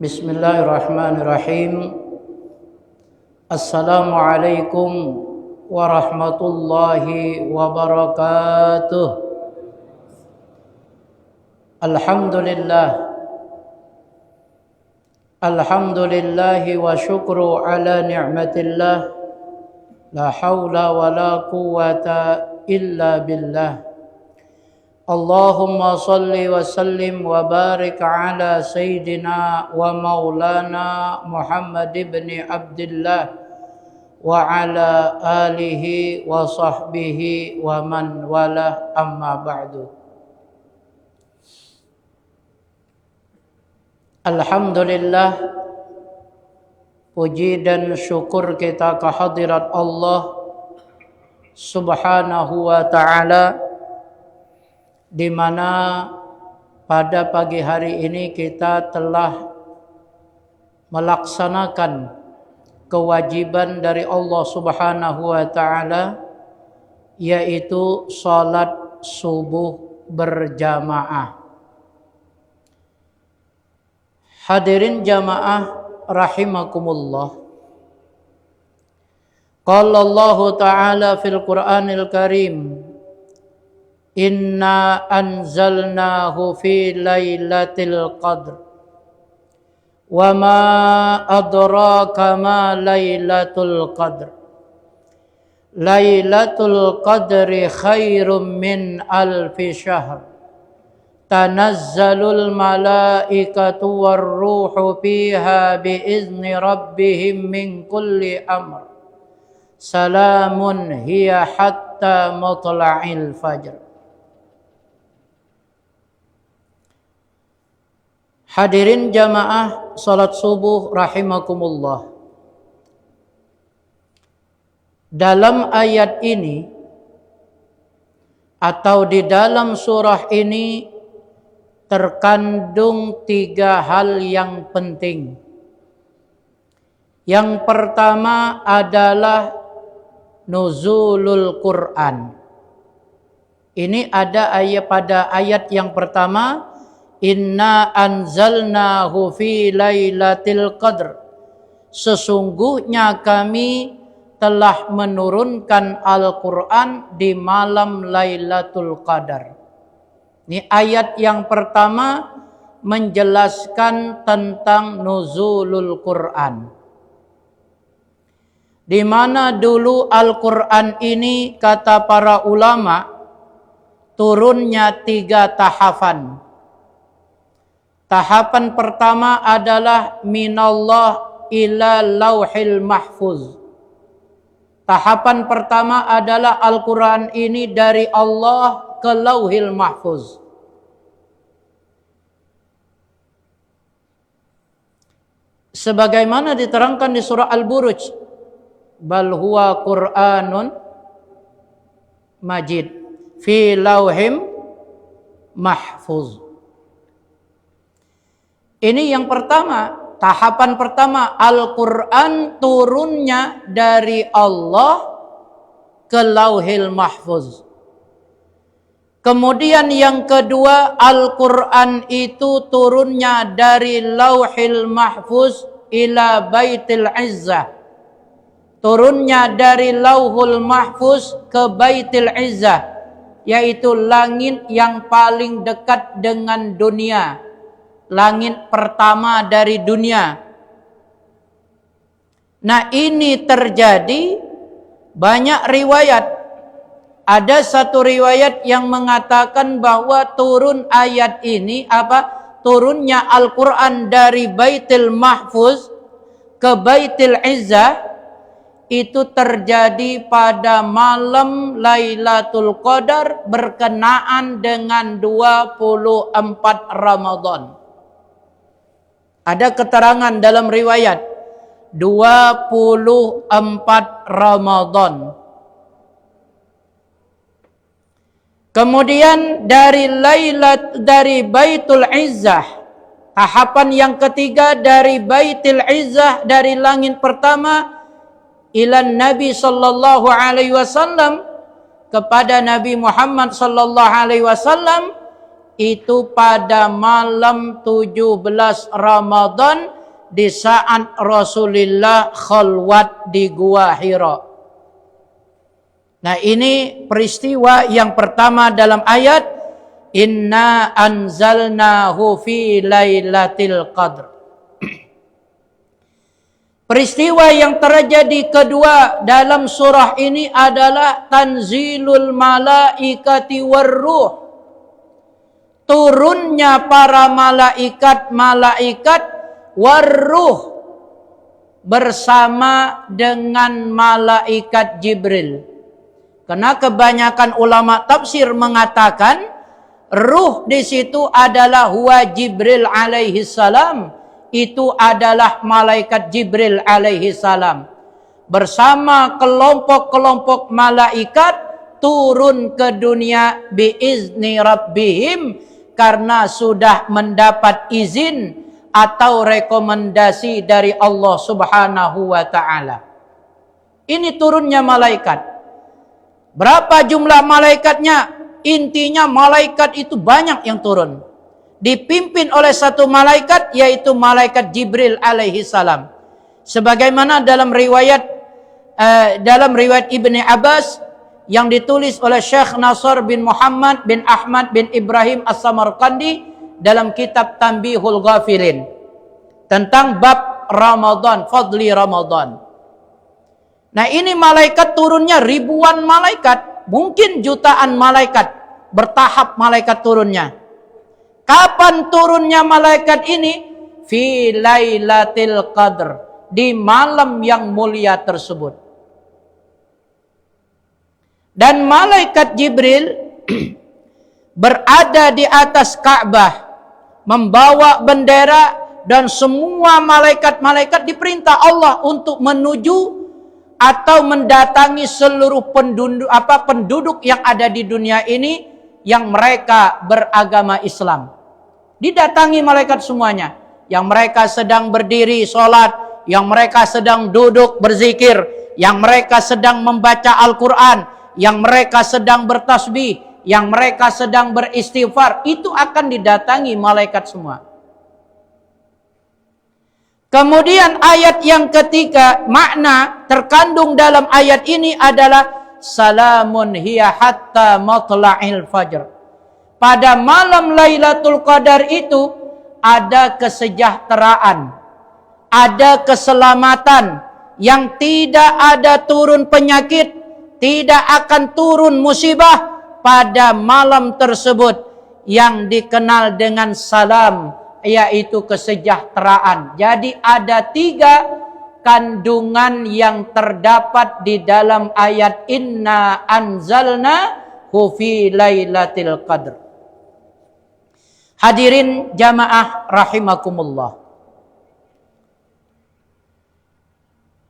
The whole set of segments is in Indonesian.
Bismillahirrahmanirrahim. Assalamualaikum warahmatullahi wabarakatuh. Alhamdulillahi wa syukru ala ni'matillah. La hawla wa la quwwata illa billah. Allahumma salli wa sallim wa barik ala sayyidina wa maulana Muhammad ibn Abdullah wa ala alihi wa sahbihi wa man wala, amma ba'du. Alhamdulillah, puji dan syukur kita kehadirat Allah Subhanahu wa ta'ala, di mana pada pagi hari ini kita telah melaksanakan kewajiban dari Allah Subhanahu wa ta'ala, yaitu salat subuh berjamaah. Hadirin jamaah rahimakumullah. Qala Allah ta'ala fil Qur'anil Karim, Inna anzalnahu fi lailatul qadr. Wa ma adraka ma lailatul qadr. Lailatul qadri khairum min alfi syahr. Tanazzalul malaikatu warruhu fiha biizni rabbihim min kulli amr. Salamun hiya hatta matla'il fajr. Hadirin jamaah salat subuh rahimakumullah. Dalam ayat ini atau di dalam surah ini terkandung 3 hal yang penting. Yang pertama adalah nuzulul Quran. Ini ada pada ayat yang pertama, Inna anzalnahu fi lailatul qadr. Sesungguhnya kami telah menurunkan Al-Quran di malam Lailatul Qadar. Ini ayat yang pertama menjelaskan tentang nuzulul Quran. Di mana dulu Al-Quran ini, kata para ulama, turunnya 3 tahapan. Tahapan pertama adalah minallah ila lauhil mahfuz. Tahapan pertama adalah Al-Quran ini dari Allah ke lauhil mahfuz. Sebagaimana diterangkan di surah Al-Buruj, bal huwa Qur'anun majid fi lauhim mahfuz. Ini yang pertama, tahapan pertama, Al-Quran turunnya dari Allah ke lauhil mahfuz. Kemudian yang kedua, Al-Quran itu turunnya dari lauhil mahfuz ila baitil izzah. Turunnya dari lauhul mahfuz ke baitil izzah, yaitu langit yang paling dekat dengan dunia. Langit pertama dari dunia. Nah, ini terjadi banyak riwayat. Ada satu riwayat yang mengatakan bahwa turun ayat ini, turunnya Al-Quran dari Baitul Mahfuz ke Baitul Izzah, itu terjadi pada malam Lailatul Qadar berkenaan dengan 24 Ramadan. Ada keterangan dalam riwayat 24 Ramadan. Kemudian dari Baitul Izzah, tahapan yang ketiga dari Baitul Izzah, dari langit pertama, ilan Nabi sallallahu alaihi wasallam, kepada Nabi Muhammad sallallahu alaihi wasallam, itu pada malam 17 Ramadan di saat Rasulullah khalwat di Gua Hira. Nah, ini peristiwa yang pertama dalam ayat Inna anzalnahu fi lailatul qadr. Peristiwa yang terjadi kedua dalam surah ini adalah tanzilul malaikati warruh. Turunnya para malaikat warruh bersama dengan malaikat Jibril. Karena kebanyakan ulama tafsir mengatakan ruh di situ adalah huwa Jibril alaihi salam. Itu adalah malaikat Jibril alaihi salam bersama kelompok-kelompok malaikat turun ke dunia biizni rabbihim karena sudah mendapat izin atau rekomendasi dari Allah Subhanahu wa taala. Ini turunnya malaikat. Berapa jumlah malaikatnya? Intinya malaikat itu banyak yang turun. Dipimpin oleh satu malaikat, yaitu malaikat Jibril alaihi salam. Sebagaimana dalam riwayat Ibni Abbas yang ditulis oleh Syekh Nasr bin Muhammad bin Ahmad bin Ibrahim As-Samarqandi dalam kitab Tanbihul Ghafilin tentang bab Ramadan, fadli Ramadan. Nah, ini malaikat turunnya ribuan malaikat, mungkin jutaan malaikat, bertahap malaikat turunnya. Kapan turunnya malaikat ini? Fi lailatul qadr, di malam yang mulia tersebut. Dan malaikat Jibril berada di atas Ka'bah membawa bendera, dan semua malaikat-malaikat diperintah Allah untuk menuju atau mendatangi seluruh penduduk yang ada di dunia ini yang mereka beragama Islam. Didatangi malaikat semuanya, yang mereka sedang berdiri sholat, yang mereka sedang duduk berzikir, yang mereka sedang membaca Al-Quran, yang mereka sedang bertasbih, yang mereka sedang beristighfar, itu akan didatangi malaikat semua. Kemudian ayat yang ketiga, makna terkandung dalam ayat ini adalah salamun hiya hatta matla'il fajr. Pada malam Lailatul Qadar itu ada kesejahteraan, ada keselamatan, yang tidak ada turun penyakit, tidak akan turun musibah pada malam tersebut yang dikenal dengan salam, yaitu kesejahteraan. Jadi ada 3 kandungan yang terdapat di dalam ayat Inna anzalnahu fi lailatul qadr. Hadirin jamaah rahimakumullah.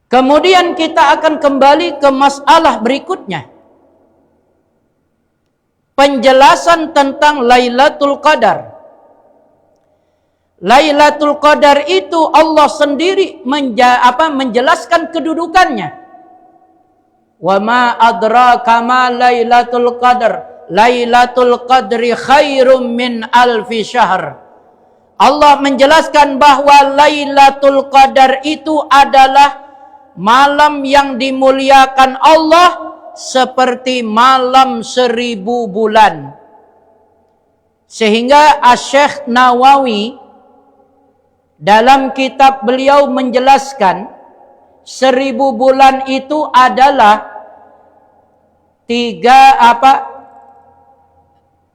Kemudian kita akan kembali ke masalah berikutnya. Penjelasan tentang Lailatul Qadar. Lailatul Qadar itu Allah sendiri menjelaskan kedudukannya. Wa ma adraka ma Lailatul Qadar. Lailatul Qadri khairum min alfi syahr. Allah menjelaskan bahwa Lailatul Qadar itu adalah malam yang dimuliakan Allah seperti malam 1000 bulan. Sehingga Asy-Syaikh Nawawi dalam kitab beliau menjelaskan 1000 bulan itu adalah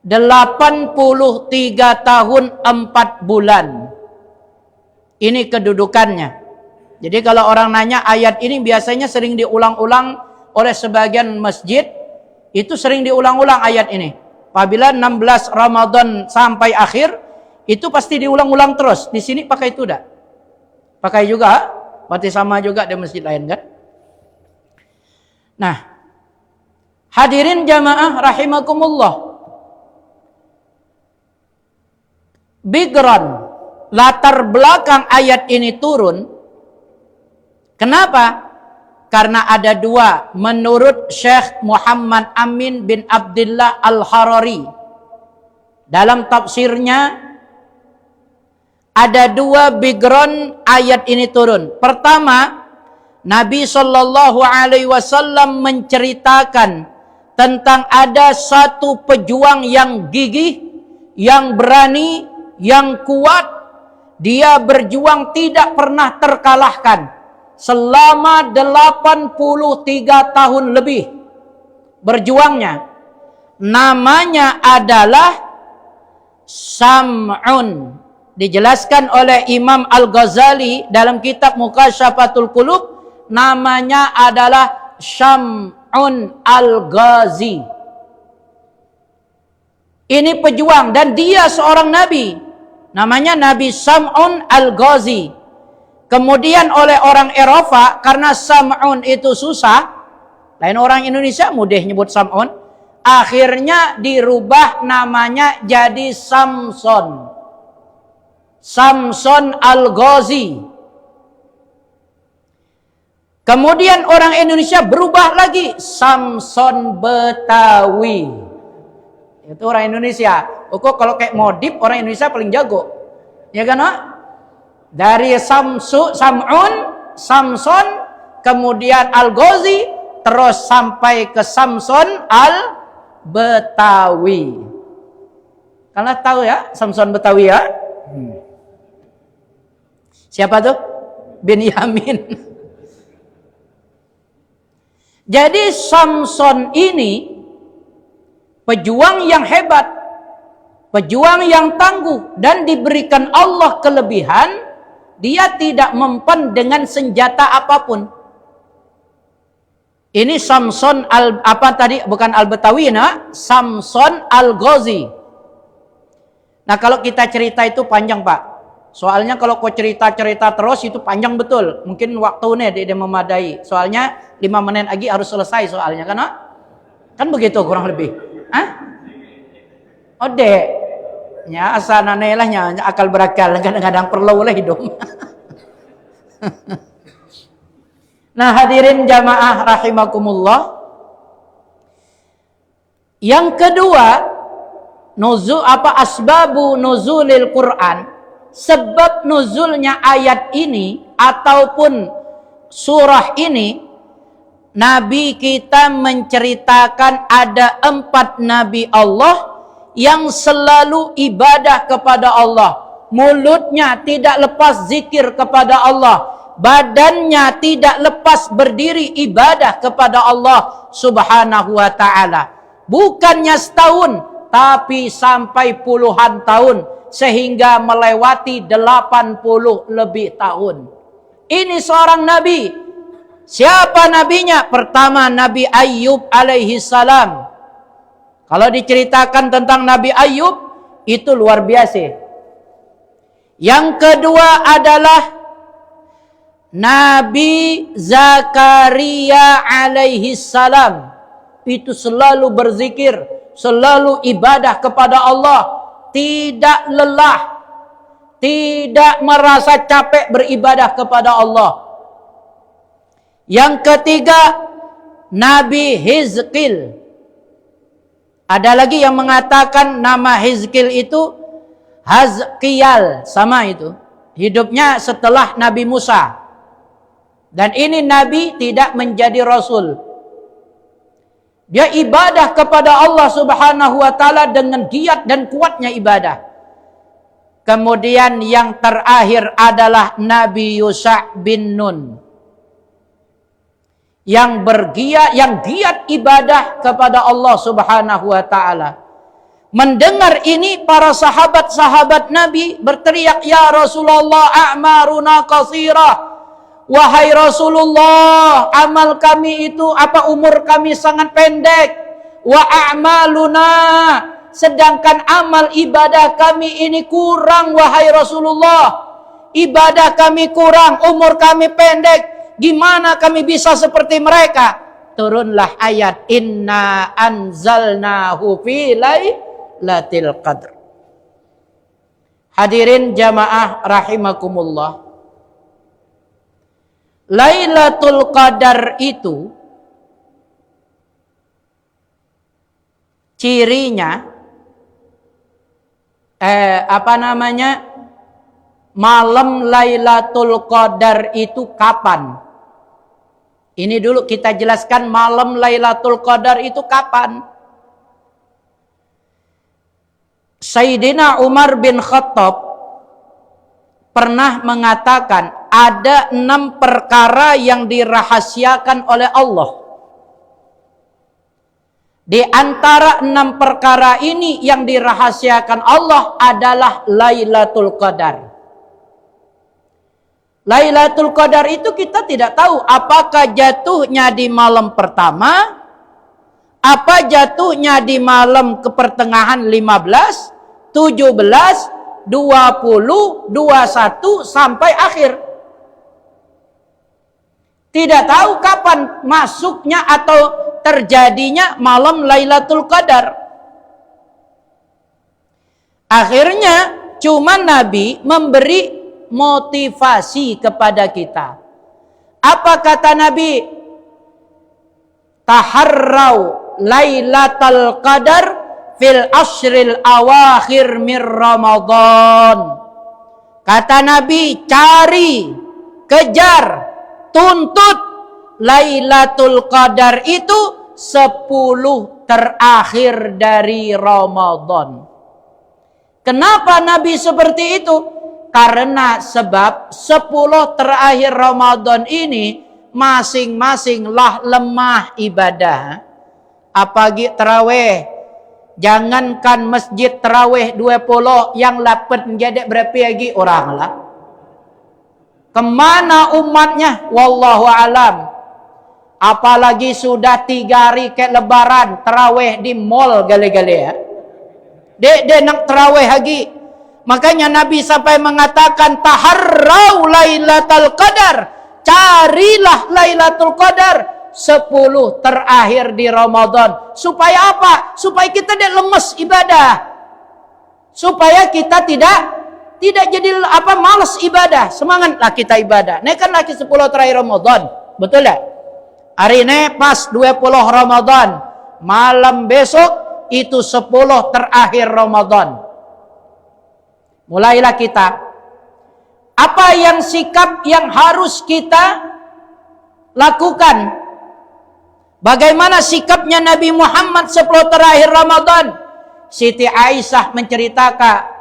83 tahun 4 bulan. Ini kedudukannya. Jadi kalau orang nanya ayat ini biasanya sering diulang-ulang oleh sebagian masjid. Itu sering diulang-ulang ayat ini. Apabila 16 Ramadan sampai akhir, itu pasti diulang-ulang terus. Di sini pakai itu enggak? Pakai juga. Berarti sama juga di masjid lain kan? Nah, hadirin jamaah rahimakumullah. Background, latar belakang ayat ini turun. Kenapa? Karena ada 2 menurut Syekh Muhammad Amin bin Abdullah Al-Harari. Dalam tafsirnya ada dua background ayat ini turun. Pertama, Nabi Shallallahu Alaihi Wasallam menceritakan tentang ada satu pejuang yang gigih, yang berani, yang kuat. Dia berjuang tidak pernah terkalahkan selama 83 tahun lebih berjuangnya. Namanya adalah Sam'un. Dijelaskan oleh Imam Al-Ghazali dalam kitab Mukasyafatul Qulub, namanya adalah Sam'un Al-Ghazi. Ini pejuang dan dia seorang nabi. Namanya Nabi Sam'un Al-Ghazi. Kemudian oleh orang Eropa, karena Sam'un itu susah, lain orang Indonesia mudah nyebut Sam'un, akhirnya dirubah namanya jadi Samson. Samson Al-Ghazi. Kemudian orang Indonesia berubah lagi, Samson Betawi. Itu orang Indonesia. Kalau kayak modif, orang Indonesia paling jago. Ya kan, Pak? Dari Sam'un, Samson, kemudian Al-Ghazi, terus sampai ke Samson Al-Betawi. Kalian tahu ya Samson Betawi ya? Siapa tuh? Binyamin. Jadi Samson ini pejuang yang hebat, pejuang yang tangguh, dan diberikan Allah kelebihan. Dia tidak mempan dengan senjata apapun. Ini Samson bukan Al-Betawi, Samson Al-Ghazi. Nah, kalau kita cerita itu panjang, Pak. Soalnya kalau kau cerita-cerita terus itu panjang betul. Mungkin waktunya tidak memadai. Soalnya 5 menit lagi harus selesai soalnya, kan? Kan begitu kurang lebih. Ode. Ya, asanane lah akal berakal, kadang-kadang perlu lah hidup. Nah, hadirin jamaah rahimakumullah. Yang kedua, asbabu nuzulil Quran, sebab nuzulnya ayat ini ataupun surah ini. Nabi kita menceritakan ada 4 nabi Allah yang selalu ibadah kepada Allah. Mulutnya tidak lepas zikir kepada Allah. Badannya tidak lepas berdiri ibadah kepada Allah Subhanahu wa ta'ala. Bukannya setahun, tapi sampai puluhan tahun. Sehingga melewati 80 lebih tahun. Ini seorang nabi. Siapa nabinya? Pertama, Nabi Ayyub alaihi salam. Kalau diceritakan tentang Nabi Ayyub, itu luar biasa. Yang kedua adalah Nabi Zakaria alaihi salam. Itu selalu berzikir, selalu ibadah kepada Allah, tidak lelah, tidak merasa capek beribadah kepada Allah. Yang ketiga, Nabi Hizqil. Ada lagi yang mengatakan nama Hizqil itu Hazqiyal, sama itu. Hidupnya setelah Nabi Musa. Dan ini Nabi tidak menjadi Rasul. Dia ibadah kepada Allah Subhanahu wa ta'ala dengan giat dan kuatnya ibadah. Kemudian yang terakhir adalah Nabi Yusha bin Nun. Yang giat ibadah kepada Allah Subhanahu wa ta'ala. Mendengar ini, para sahabat-sahabat Nabi berteriak, "Ya Rasulullah, a'maruna qasirah." Wahai Rasulullah, amal kami itu, umur kami sangat pendek. Wa a'maluna, sedangkan amal ibadah kami ini kurang, wahai Rasulullah. Ibadah kami kurang, umur kami pendek. Gimana kami bisa seperti mereka? Turunlah ayat, "Inna anzalnahu fi lailatul qadr." Hadirin jamaah rahimakumullah. Lailatul Qadar itu cirinya malam Lailatul Qadar itu kapan? Ini dulu kita jelaskan malam Lailatul Qadar itu kapan. Sayyidina Umar bin Khattab pernah mengatakan ada 6 perkara yang dirahasiakan oleh Allah. Di antara 6 perkara ini yang dirahasiakan Allah adalah Lailatul Qadar. Lailatul Qadar itu kita tidak tahu apakah jatuhnya di malam pertama, apa jatuhnya di malam ke pertengahan 15, 17, 20, 21 sampai akhir. Tidak tahu kapan masuknya atau terjadinya malam Lailatul Qadar. Akhirnya cuma Nabi memberi motivasi kepada kita. Apa kata Nabi? Taharrau Lailatul Qadar fil ashril awakhir min Ramadan. Kata Nabi, cari, kejar, tuntut Lailatul Qadar itu 10 terakhir dari Ramadan. Kenapa Nabi seperti itu? Karena sebab 10 terakhir Ramadan ini masing-masing lah lemah ibadah. Apalagi tarawih. Jangankan masjid tarawih 20 yang dapat menjadi berapa lagi orang lah. Kemana umatnya? Wallahu alam. Apalagi sudah 3 hari ke lebaran tarawih di mall gale-gale ya. Dek nak tarawih lagi. Makanya Nabi sampai mengatakan taharrau Lailatul Qadar. Carilah Lailatul Qadar 10 terakhir di Ramadan. Supaya apa? Supaya kita tidak lemes ibadah. Supaya kita tidak jadi malas ibadah. Semangatlah kita ibadah. Ini kan lagi 10 terakhir Ramadan. Betul tak? Hari ini pas 20 Ramadan. Malam besok itu 10 terakhir Ramadan. Mulailah kita. Apa yang sikap yang harus kita lakukan? Bagaimana sikapnya Nabi Muhammad 10 terakhir Ramadan? Siti Aisyah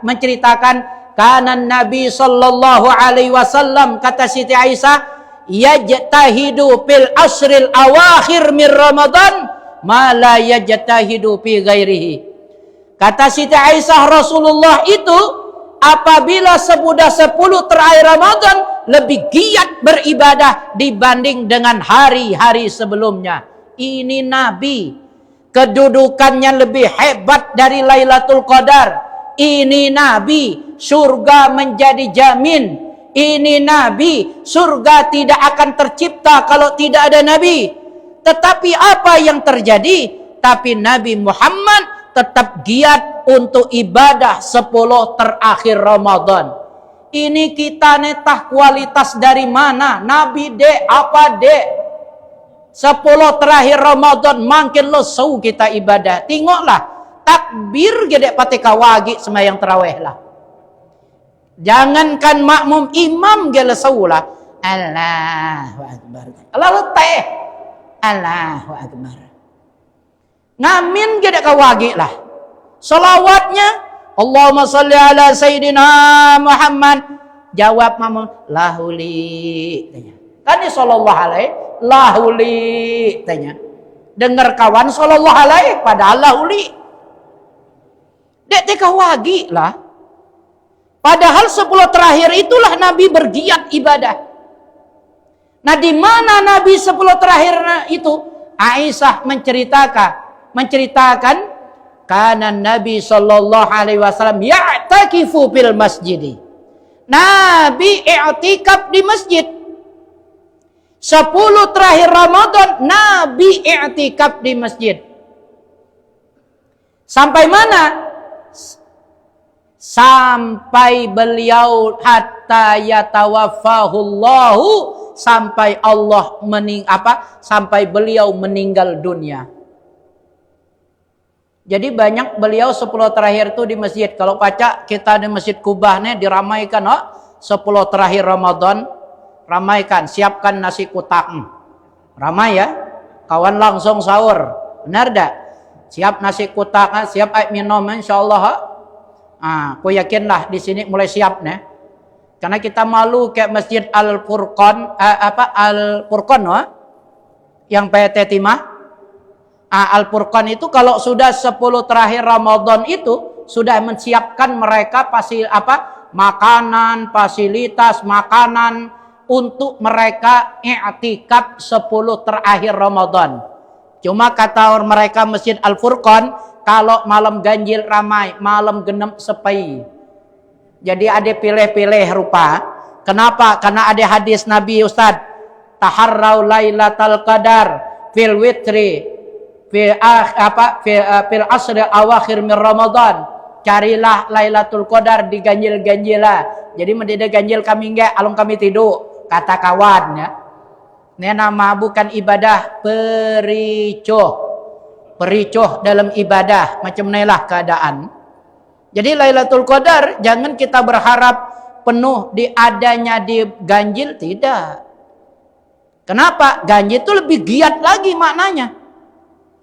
menceritakan kana Nabi sallallahu alaihi wasallam, kata Siti Aisyah, yajtahidu fil asril awakhir min Ramadan ma la yajtahidu fi ghairihi. Kata Siti Aisyah, Rasulullah itu apabila sebudah 10 terakhir Ramadan lebih giat beribadah dibanding dengan hari-hari sebelumnya. Ini Nabi, kedudukannya lebih hebat dari Lailatul Qadar. Ini Nabi, surga menjadi jamin. Ini Nabi, surga tidak akan tercipta kalau tidak ada Nabi. Tetapi apa yang terjadi? Tapi Nabi Muhammad tetap giat untuk ibadah 10 terakhir Ramadan. Ini kita netah kualitas dari mana? Nabi dek, apa dek? 10 terakhir Ramadan makin lesu kita ibadah. Tengoklah, takbir gede pati kawagi semayang tarawih lah. Jangankan makmum, imam ge lesu lah. Allahu Akbar. Allah leteh. Allahu Akbar. Ngamin gede kawagi lah. Salawatnya Allahumma salli ala Sayyidina Muhammad. Jawab makmum, lahuli. Kan ini sallallahu alaihi, lahuli. Tanya. Dengar kawan sallallahu alaihi, padahal lahuli. Dek kawagi lah. Padahal 10 terakhir itulah Nabi bergiat ibadah. Nah, di mana Nabi 10 terakhir itu? Aisyah menceritakan karena Nabi sallallahu alaihi wasallam ya'takifu fil masjid. Nabi i'tikaf di masjid. 10 terakhir Ramadan Nabi i'tikaf di masjid. Sampai mana? Sampai beliau hatta yatawaffahullahu, sampai sampai beliau meninggal dunia. Jadi banyak beliau 10 terakhir itu di masjid. Kalau baca kita di Masjid Kubah nih diramaikan 10 terakhir Ramadan. Ramaikan, siapkan nasi kutak. Ramai ya. Kawan langsung sahur. Benar dah? Siap nasi kutak, siap air minum insyaallah. Aku yakinlah di sini mulai siap nih. Karena kita malu kayak Masjid Al-Furqan Al-Furqan yang PT Timah. Al-Furqan itu kalau sudah 10 terakhir Ramadan itu sudah menyiapkan mereka makanan, fasilitas makanan untuk mereka i'tikaf 10 terakhir Ramadan. Cuma kata mereka Masjid Al-Furqan, kalau malam ganjil ramai, malam genep sepi. Jadi ada pilih-pilih rupa. Kenapa? Karena ada hadis Nabi Ustaz, taharrau lailatal qadar fil witri fil asri awakhir min Ramadan. Carilah Lailatul Qadar di ganjil-ganjila. Jadi mendede ganjil kami enggak, alung kami tidur, kata kawan ya. Ini nama bukan ibadah pericoh. Pericoh dalam ibadah, macam inilah keadaan. Jadi Lailatul Qadar jangan kita berharap penuh adanya di ganjil, tidak. Kenapa? Ganjil itu lebih giat lagi maknanya.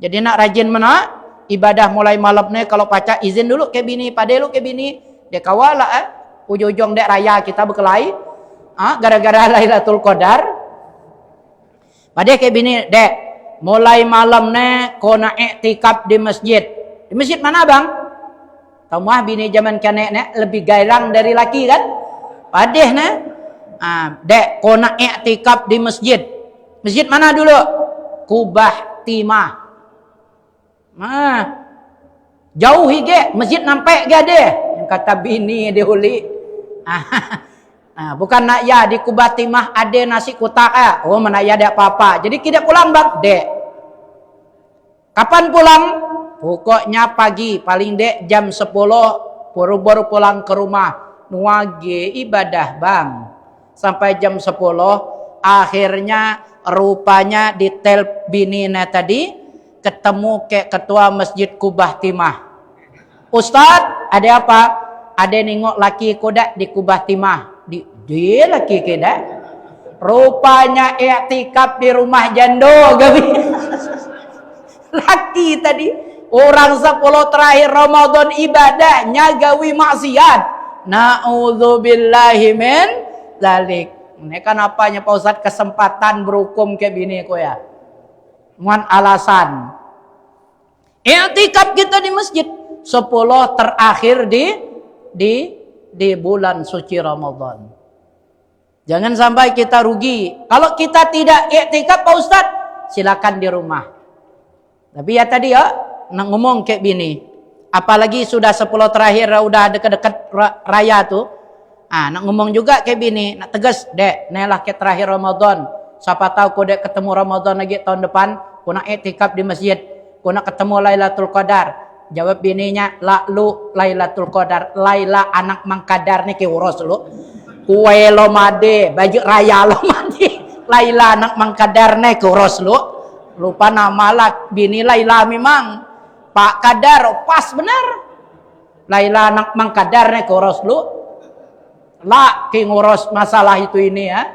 Jadi nak rajin mana ibadah mulai malam ni, kalau pacar izin dulu ke bini, pada lu ke bini, dia kawala ujung-ujung dek raya kita berkelahi gara-gara Lailatul Qadar. Pada ke bini, dek mulai malam ni kau nak iktikaf di masjid. Di masjid mana bang? Tahu mah bini zaman kanek ni lebih gairang dari laki kan? Padeh ni dek kau nak iktikaf di masjid. Masjid mana dulu? Kubah Timah. Jauh hige masjid nampak ge deh yang kata bini dia huli. Bukan nak ya di Kubah Timah ada nasi kutak oh mana ya ada apa-apa. Jadi kita pulang bang dek. Kapan pulang? Pokoknya pagi paling dek jam 10 baru pulang ke rumah. Nuage ibadah bang. Sampai jam 10 akhirnya rupanya di tel bini tadi ketemu ke ketua Masjid Kubah Timah. Ustaz, ada apa? Ada nengok laki kodak di Kubah Timah. Dia laki kodak. Rupanya i'tikaf di rumah jando gabi. Laki tadi. Orang 10 terakhir Ramadan ibadahnya gawi maksiat. Na'udzubillahi min dzalik. Ini kan apanya Pak Ustaz, kesempatan berhukum ke bini ko ya. Muan alasan. I'tikaf kita di masjid 10 terakhir di bulan suci Ramadan. Jangan sampai kita rugi. Kalau kita tidak i'tikaf Pak Ustaz, silakan di rumah. Tapi ya tadi ya nak ngomong kayak bini. Apalagi sudah 10 terakhir udah dekat-dekat raya tuh. Nak ngomong juga kayak bini, nak tegas, dek, nelah ke terakhir Ramadan. Siapa tahu kau dek ketemu Ramadan lagi tahun depan, kau nak i'tikaf di masjid, kau nak ketemu Lailatul Qadar. Jawab bininya, la lu Lailatul Qadar, Laila anak mangkadar ni ke urus lu. Kue lo made, baju raya lo made, Laila anak mangkadar ni ke urus lu. Lupa nama lah, bini Laila memang. Pak Kadar, pas benar. Laila anak mangkadar ni ke urus lu. Lah, ke ngurus masalah itu ini ya.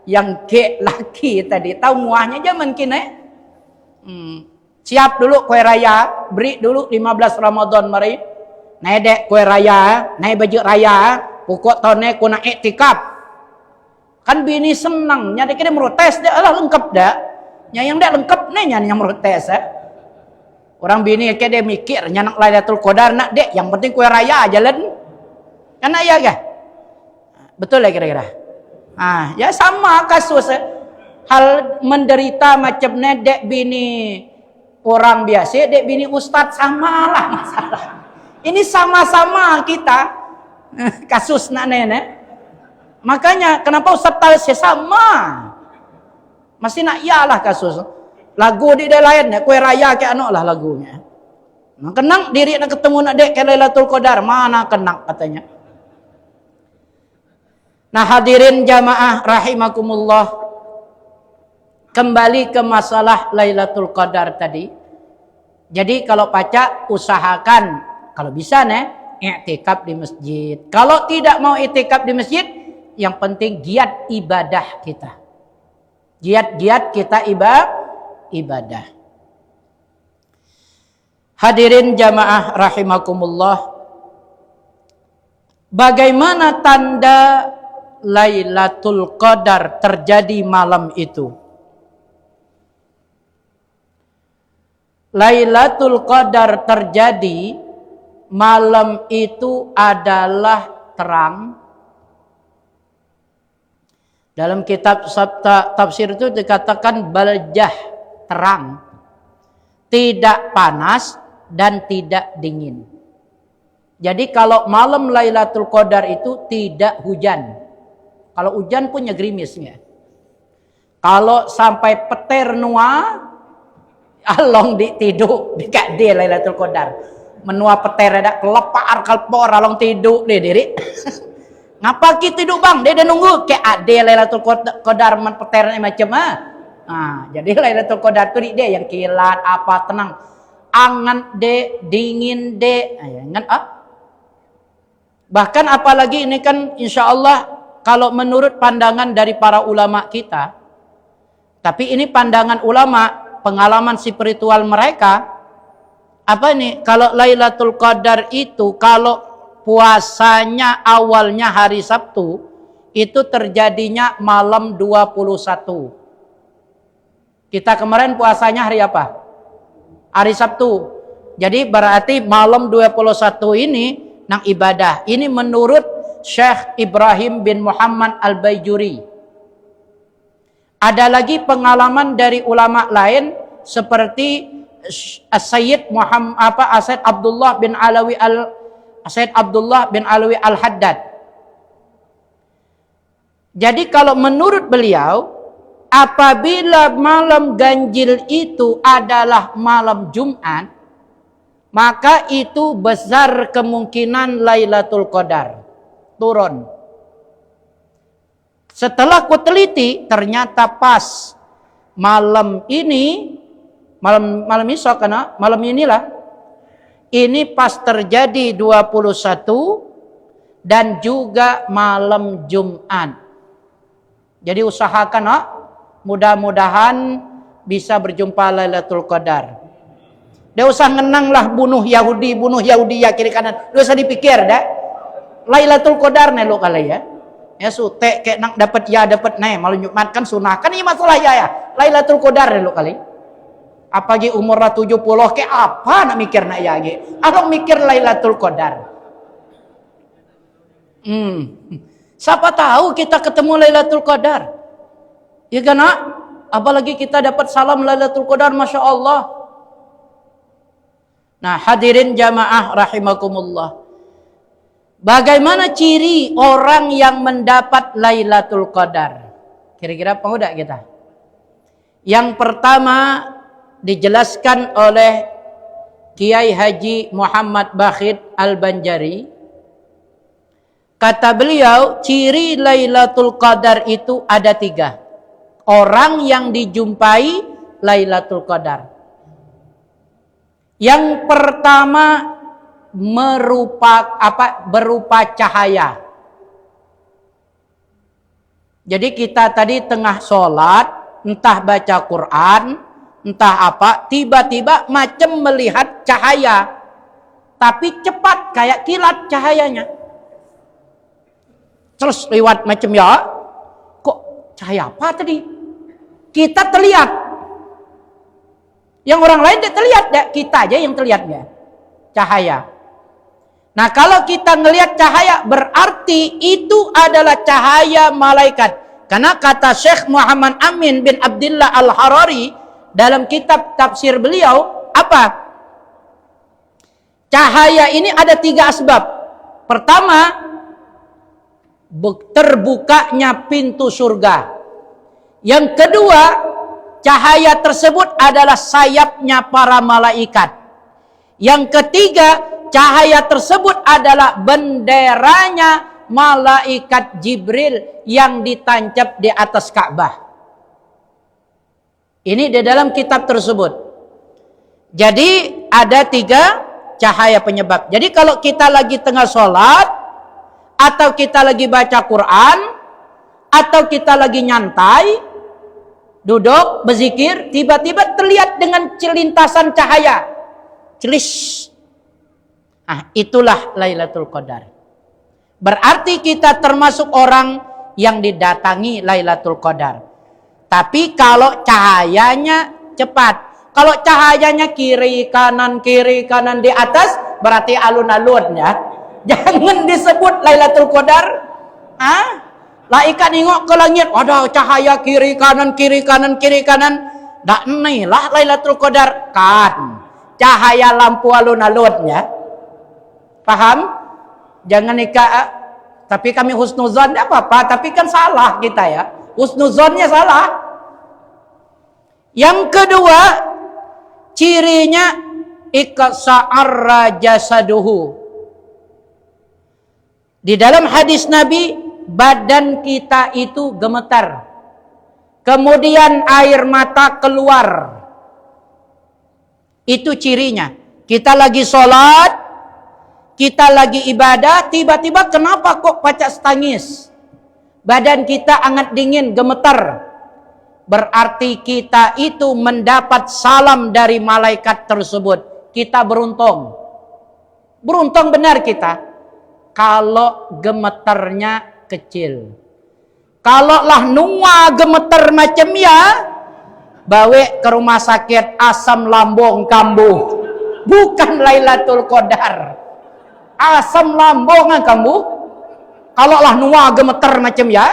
Yang ke laki tadi tahu muahnya zaman kini. Siap dulu kue raya, beri dulu 15 Ramadan mari. Naik dek kue raya, naik baju raya, pokok tahunnya ku nak i'tikaf. Kan bini senang, nyari kira merotes dia lah lengkap dah. Yang dek lengkap nih yang merotes ya. Orang bini kayak dia mikir nyanak Lailatul Qadar nak dek, yang penting kue raya jalan. Kan ya kah? Betul lah kira-kira. Ya sama kasus. Hal menderita macam ni dek bini orang biasa, dek bini ustaz sama lah masalah. Ini sama-sama kita kasus nak nenek. Makanya kenapa ustaz tahu sama? Masih nak iyalah kasus. Lagu di dia lain, kue raya ke anak lah lagunya. Kenang diri nak ketemu nak dek ke Lailatul Qadar, mana kenang katanya. Nah hadirin jamaah rahimakumullah, kembali ke masalah Lailatul Qadar tadi. Jadi kalau paca usahakan kalau bisa i'tikaf di masjid. Kalau tidak mau i'tikaf di masjid, yang penting giat ibadah kita. Giat-giat kita ibadah. Hadirin jamaah rahimakumullah. Bagaimana tanda Lailatul Qadar terjadi malam itu? Lailatul Qadar terjadi malam itu adalah terang. Dalam kitab tafsir itu dikatakan baljah, terang. Tidak panas dan tidak dingin. Jadi kalau malam Lailatul Qadar itu tidak hujan. Kalau hujan punya gerimisnya. Kalau sampai petir nua, along tidur dekat dia Lailatul Qadar. Menua petir ada kelepar along tidur dia diri. Ngapa kita tidur bang? Dia nunggu kayak ade Lailatul Qadar man petirnya macam jadi Lailatul Qadar tu dia yang kilat apa tenang. Angan de dingin de. Bahkan apalagi ini kan insya Allah kalau menurut pandangan dari para ulama kita, tapi ini pandangan ulama, pengalaman spiritual mereka, apa ini? Kalau Lailatul Qadar itu, kalau puasanya awalnya hari Sabtu, itu terjadinya malam 21. Kita kemarin puasanya hari apa? Hari Sabtu. Jadi berarti malam 21 ini nang ibadah. Ini menurut Syekh Ibrahim bin Muhammad Al-Baijuri. Ada lagi pengalaman dari ulama lain seperti Sayyid Abdullah bin Alawi Al-Haddad. Jadi kalau menurut beliau, apabila malam ganjil itu adalah malam Jumat, maka itu besar kemungkinan Lailatul Qadar turun. Setelah ku teliti, ternyata pas malam ini, malam isya karena malam inilah, ini pas terjadi 21 dan juga malam Jumat. Jadi usahakan mudah-mudahan bisa berjumpa Lailatul Qadar. Dia usah ngenanglah bunuh Yahudi ya kiri kanan. Dia usah dipikir dah. Lailatul Qadar nih lo kali ya. Ya sute kayak nak dapat malam Jumat kan sunah. Kan ini masalah ya. Lailatul Qadar nih lo kali. Apalagi umur 70 kayak apa nak mikir nak ya ge. Abang mikir Lailatul Qadar. Siapa tahu kita ketemu Lailatul Qadar. Ya kan nak? Apalagi kita dapat salam Lailatul Qadar, Masya Allah. Nah, hadirin jamaah rahimakumullah. Bagaimana ciri orang yang mendapat Lailatul Qadar? Kira-kira pengudak kita. Yang pertama dijelaskan oleh Kiai Haji Muhammad Bakhit Al-Banjari. Kata beliau, ciri Lailatul Qadar itu ada 3. Orang yang dijumpai Lailatul Qadar. Yang pertama berupa cahaya. Jadi kita tadi tengah sholat, entah baca Quran, entah apa, tiba-tiba macam melihat cahaya, tapi cepat kayak kilat cahayanya. Terus lewat macam ya, kok cahaya apa tadi? Kita terlihat. Yang orang lain tidak terlihat, kita aja yang terlihatnya cahaya. Nah kalau kita ngelihat cahaya berarti itu adalah cahaya malaikat. Karena kata Syekh Muhammad Amin bin Abdullah Al-Harari dalam kitab tafsir beliau, apa? Cahaya ini ada 3 asbab. Pertama, terbukanya pintu surga. Yang kedua, cahaya tersebut adalah sayapnya para malaikat. Yang ketiga, cahaya tersebut adalah benderanya malaikat Jibril yang ditancap di atas Ka'bah. Ini di dalam kitab tersebut. Jadi ada 3 cahaya penyebab. Jadi kalau kita lagi tengah sholat, atau kita lagi baca Quran, atau kita lagi nyantai, duduk, berzikir, tiba-tiba terlihat dengan celintasan cahaya. Celis. Nah, itulah Lailatul Qadar. Berarti kita termasuk orang yang didatangi Lailatul Qadar. Tapi kalau cahayanya cepat. Kalau cahayanya kiri kanan di atas, berarti alun-alun ya. Jangan disebut Lailatul Qadar. Lah ikan nengok ke langit, ada cahaya kiri kanan. Dak inilah Lailatul Qadar kan. Cahaya lampu alun-alun ya. Paham? Jangan tapi kami husnuzon tidak apa-apa, tapi kan salah kita ya. Husnuzonnya salah. Yang kedua, cirinya iqsa'arra jasaduhu. Di dalam hadis Nabi, badan kita itu gemetar. Kemudian air mata keluar. Itu cirinya. Kita lagi sholat, kita lagi ibadah, tiba-tiba kenapa kok pacak tangis? Badan kita hangat dingin, gemetar. Berarti kita itu mendapat salam dari malaikat tersebut. Kita beruntung. Beruntung benar kita. Kalau gemeternya kecil. Kalau lah nua gemeter macam ya, bawa ke rumah sakit asam lambung kambuh. Bukan Lailatul Qadar. Asam lambung kamu. Kalau lah nua gemeter macam ya,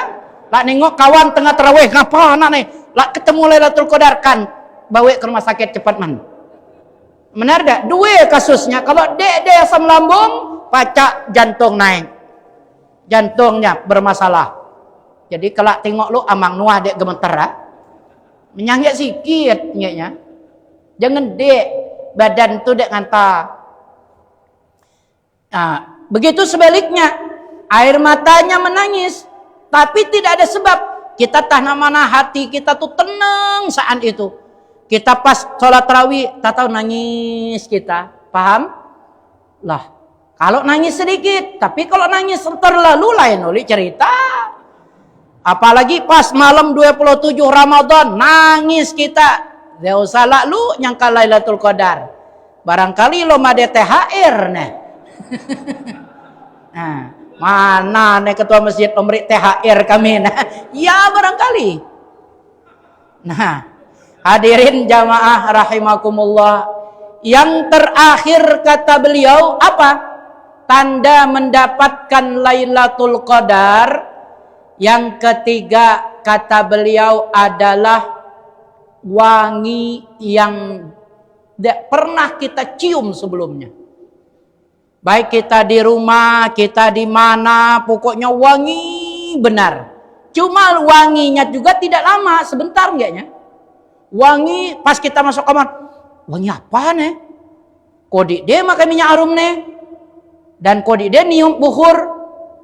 lah nengok kawan tengah terawih, ngapa anak nih? Lah ketemu Lailatul Qadar kan, bawa ke rumah sakit cepat man. Benar dak? Dua kasusnya. Kalau dek asam lambung, pacak jantung naik. Jantungnya bermasalah. Jadi kalau tengok lu amang nuah dek gemeter menyangit sikit ngeknya. Jangan dek badan tu dek nganta. Nah, begitu sebaliknya, air matanya menangis, tapi tidak ada sebab. Kita tanah mana hati kita tuh tenang saat itu. Kita pas sholat tarawih, tak tahu nangis kita, paham? Lah, kalau nangis sedikit, tapi kalau nangis terlalu lain oleh cerita. Apalagi pas malam 27 Ramadan, nangis kita. Dia usah lalu nyangka Lailatul Qadar. Barangkali lo made THR nih. Nah, mana nih ketua masjid memberi THR kami nah? Ya barangkali. Nah, hadirin jamaah rahimakumullah. Yang terakhir kata beliau apa? Tanda mendapatkan Lailatul Qadar. Yang ketiga kata beliau adalah wangi yang tidak pernah kita cium sebelumnya. Baik kita di rumah, kita di mana, pokoknya wangi benar. Cuma wanginya juga tidak lama, sebentar enggaknya. Wangi pas kita masuk kamar, wangi apa nih? Kodik dia makan minyak harum nih. Dan kodik dia nium bukhur,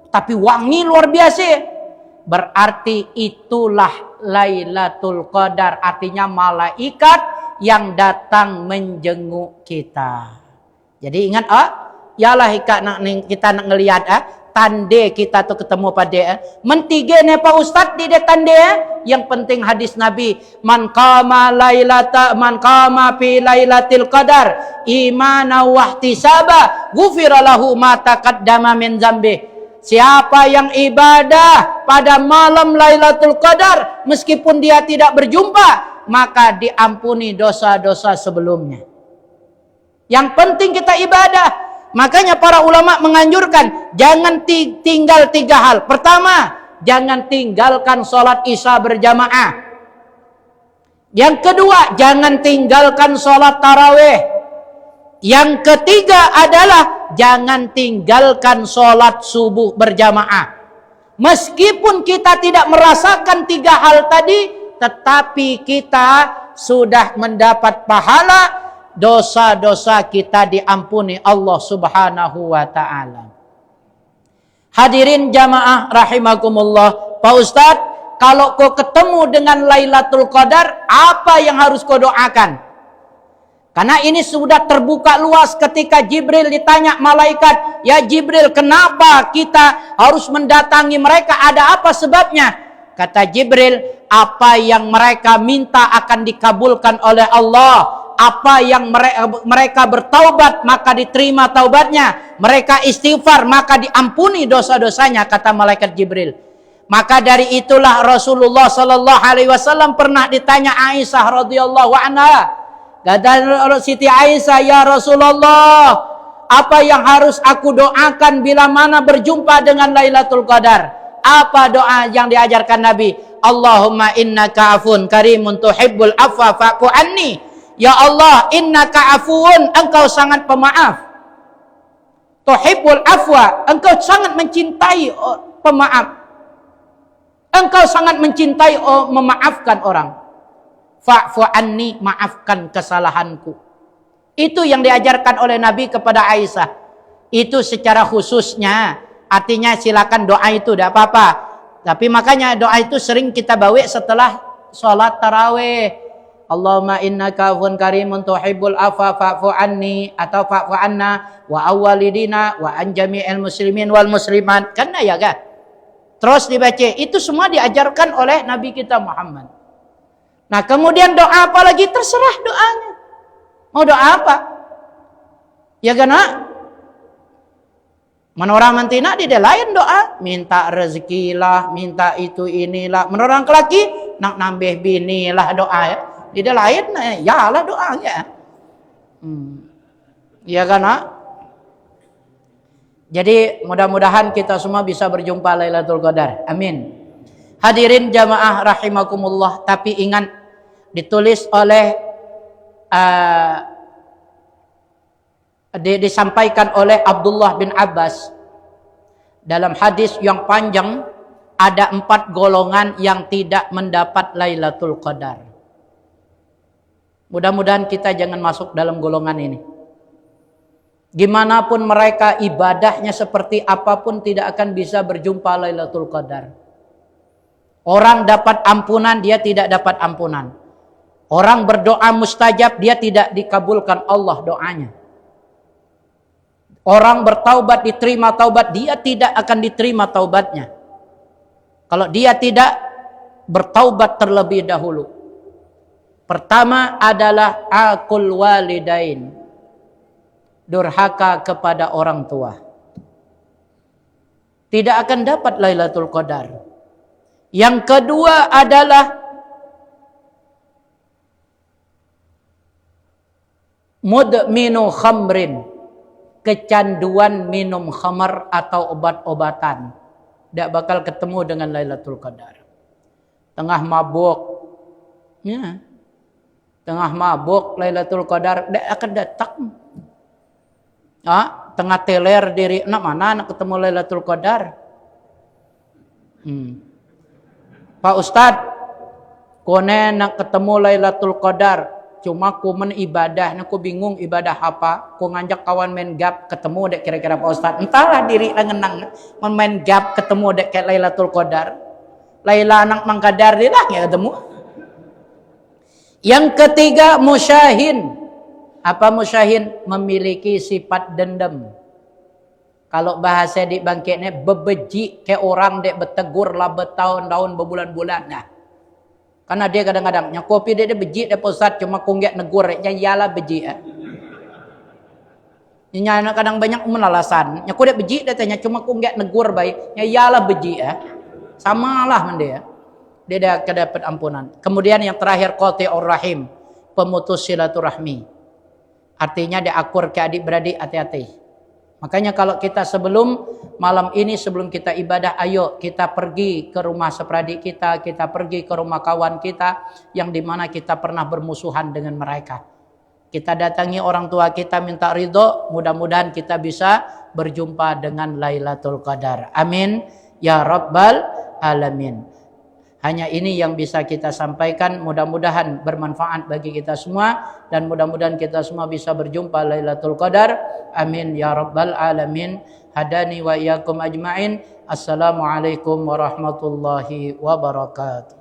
tapi wangi luar biasa. Berarti itulah Lailatul Qadar, artinya malaikat yang datang menjenguk kita. Jadi ingat yalah kita nak ngelihat tanda kita tu ketemu pada mentiga ne Pak Ustaz di dia tanda yang penting hadis Nabi man qama fi lailatul qadar imana wa ihtisaba ghufira lahu ma taqaddama min dzambi. Siapa yang ibadah pada malam Lailatul Qadar meskipun dia tidak berjumpa, maka diampuni dosa-dosa sebelumnya. Yang penting kita ibadah. Makanya para ulama menganjurkan jangan tinggal 3 hal. Pertama, jangan tinggalkan sholat isya berjamaah. Yang kedua, jangan tinggalkan sholat tarawih. Yang ketiga adalah jangan tinggalkan sholat subuh berjamaah. Meskipun kita tidak merasakan 3 hal tadi, tetapi kita sudah mendapat pahala, dosa-dosa kita diampuni Allah Subhanahu wa ta'ala. Hadirin jamaah rahimakumullah. Pak Ustadz, kalau kau ketemu dengan Lailatul Qadar, apa yang harus kau doakan? Karena ini sudah terbuka luas ketika Jibril ditanya malaikat, "Ya Jibril, kenapa kita harus mendatangi mereka? Ada apa sebabnya?" Kata Jibril, "Apa yang mereka minta akan dikabulkan oleh Allah. Apa yang mereka bertaubat maka diterima taubatnya. Mereka istighfar maka diampuni dosa-dosanya," kata malaikat Jibril. Maka dari itulah Rasulullah sallallahu alaihi wasallam pernah ditanya Aisyah radhiyallahu anha. Kata Siti Aisyah, "Ya Rasulullah, apa yang harus aku doakan bila mana berjumpa dengan Lailatul Qadar?" Apa doa yang diajarkan Nabi? "Allahumma innaka afun karimun tuhibbul afwa fa'fu anni." Ya Allah, innaka afuun, engkau sangat pemaaf. Tuhibbul afwa, engkau sangat mencintai pemaaf. Engkau sangat mencintai memaafkan orang. Fa'fu anni, maafkan kesalahanku. Itu yang diajarkan oleh Nabi kepada Aisyah. Itu secara khususnya. Artinya silakan doa itu, tidak apa-apa. Tapi makanya doa itu sering kita bawa setelah sholat tarawih. Allahumma innaka afuwun karimun tuhibbul afwa fa'fu anni, atau fa'fu anna wa awwalidina wa an jami'il muslimin wal muslimat. Karena ya kan? Terus dibaca. Itu semua diajarkan oleh Nabi kita Muhammad. Nah, kemudian doa apa lagi? Terserah doanya. Mau doa apa? Ya kan? Menorang mantina di lain doa, minta rezeki lah, minta itu inilah. Menorang kelaki nak nambah bini lah doa ya. Di lain ya lah doanya. Ya kan? Jadi mudah-mudahan kita semua bisa berjumpa Lailatul Qadar. Amin. Hadirin jamaah rahimakumullah, tapi ingat ditulis oleh disampaikan oleh Abdullah bin Abbas dalam hadis yang panjang, ada 4 golongan yang tidak mendapat Lailatul Qadar. Mudah-mudahan kita jangan masuk dalam golongan ini. Gimana pun mereka ibadahnya seperti apapun tidak akan bisa berjumpa Lailatul Qadar. Orang dapat ampunan, dia tidak dapat ampunan. Orang berdoa mustajab, dia tidak dikabulkan Allah doanya. Orang bertaubat diterima taubat, dia tidak akan diterima taubatnya. Kalau dia tidak bertaubat terlebih dahulu. Pertama adalah aqul walidain. Durhaka kepada orang tua. Tidak akan dapat Lailatul Qadar. Yang kedua adalah mudminu khamrin, kecanduan minum khamar atau obat-obatan. Tidak bakal ketemu dengan Lailatul Qadar. Tengah mabuk, ya, tengah mabuk Lailatul Qadar tidak akan datang. Tengah teler diri, nak mana nak ketemu Lailatul Qadar? Pak Ustadz, kone nak ketemu Lailatul Qadar. Cuma ku ibadah, aku bingung ibadah apa. Ku ngajak kawan main gap, ketemu dek kira-kira Pak Ustadz. Entahlah diri ngenang main gap ketemu dek kayak Lailatul Qadar. Laila anak mangkadar dia lah ya ketemu. Yang ketiga musyahin. Apa musyahin? Memiliki sifat dendam. Kalau bahasa di bangkitnya bebeji kayak orang dek bertegur lah bertahun-tahun berbulan-bulan nah. Karena dia kadang-kadang nyakopi dia beji dia pusat cuma kunggak negur nya iyalah beji nya kadang banyak alasan nyaku dia beji dia tanya cuma kunggak negur baik nya iyalah beji samalah dia dah dapat ampunan. Kemudian yang terakhir qati'ur rahim, pemutus silaturahmi, artinya dia akur ke adik-beradik, hati-hati. Makanya kalau kita sebelum malam ini, sebelum kita ibadah, ayo kita pergi ke rumah seperadik kita pergi ke rumah kawan kita yang dimana kita pernah bermusuhan dengan mereka. Kita datangi orang tua kita, minta ridho, mudah-mudahan kita bisa berjumpa dengan Lailatul Qadar. Amin ya rabbal alamin. Hanya ini yang bisa kita sampaikan, mudah-mudahan bermanfaat bagi kita semua dan mudah-mudahan kita semua bisa berjumpa Lailatul Qadar. Amin ya rabbal alamin. Hadani wa iyyakum ajmain. Assalamualaikum warahmatullahi wabarakatuh.